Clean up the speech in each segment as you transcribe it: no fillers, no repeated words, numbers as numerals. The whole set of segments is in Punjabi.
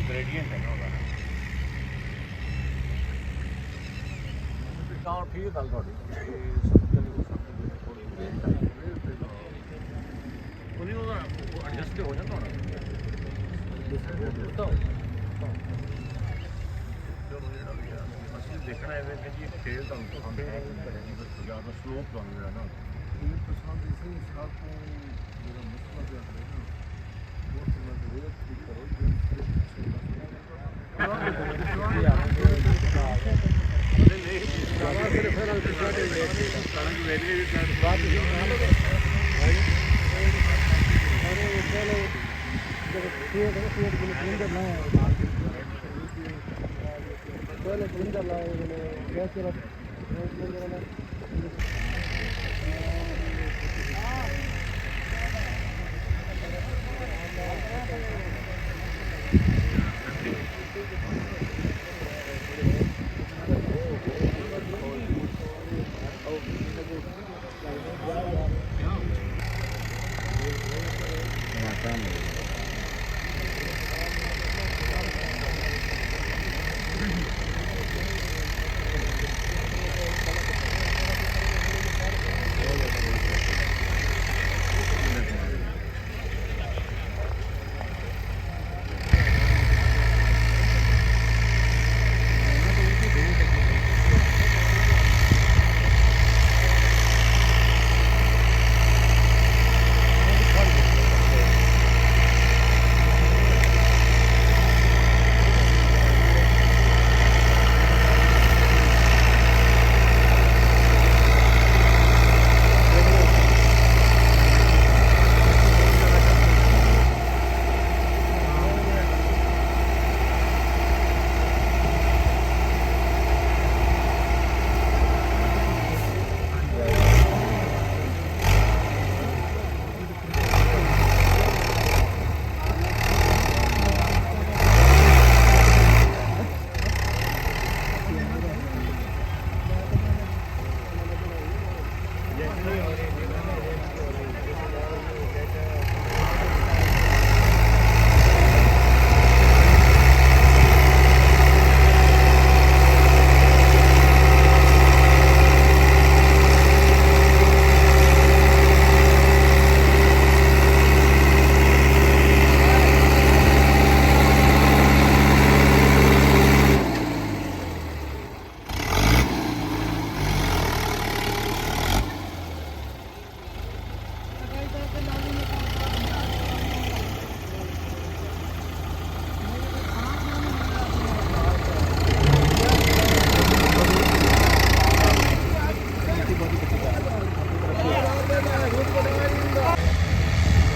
ग्रेडियंट है ना ठीक गल थोड़ी एडजस्ट हो जाता असं देखना है कि जी खेल तो ज़्यादा स्लोप बन गया ना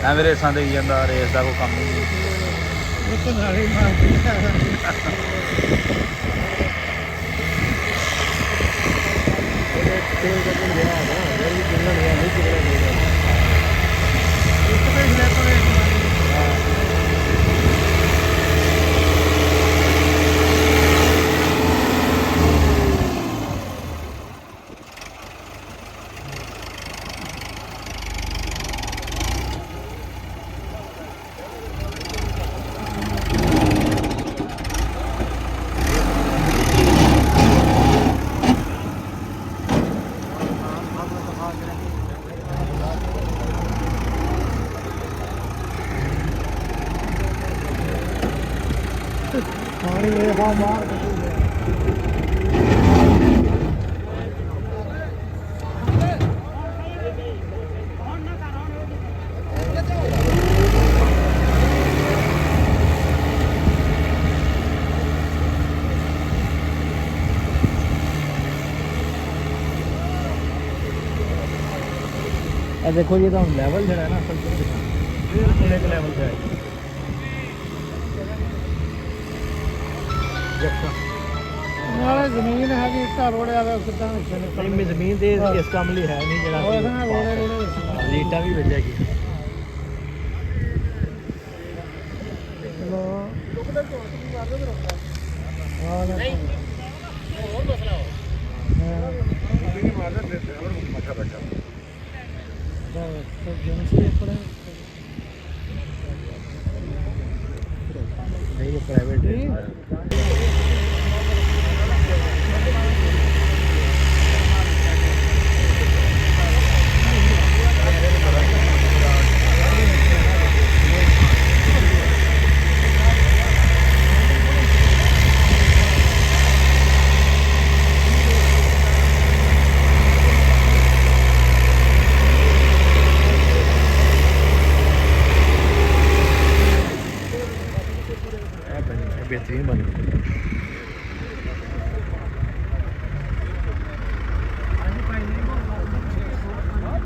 ਐਵੇਂ ਰੇਸਾਂ ਦੇਈ ਜਾਂਦਾ ਰੇਸ ਦਾ ਕੋਈ ਕੰਮ ਨਹੀਂ ਪਾਣੀ ਇਹ ਹਾਂ ਮਾਰ देखो ये तो लेवल जो है ना बिल्कुल एक लेवल पे है जब ਨਾਲੇ ਜ਼ਮੀਨ ਹੈਗੀ ਇੱਟਾਂ ਰੋੜਿਆ ਵਾ ਕਿੱਦਾਂ ਵਿੱਚੋਂ ਨਿਕਲ ਨਹੀਂ ਜ਼ਮੀਨ ਤੇ ਇਸ ਕੰਮ ਲਈ ਹੈ ਨਹੀਂ ਜਿਹੜਾ ਉਹ ਨਾ ਰੋੜੇ ਰੋੜੇ ਲੀਟਾਂ ਵੀ ਵੱਜੇਗੀ ਚਲੋ ਹਾਂ ਨਹੀਂ ਹੋਰ ਮਸਲਾ ਨਹੀਂ ਮਾਰਦਾ ਤੇ ਹੋਰ ਮੱਛਾ ਰੱਖਾ ਤਾਂ ਜਨਸੀ ਆਪਣੇ ਨਹੀਂ ਇਹ ਪ੍ਰਾਈਵੇਟ ਹੈ बेहतरीन बन गई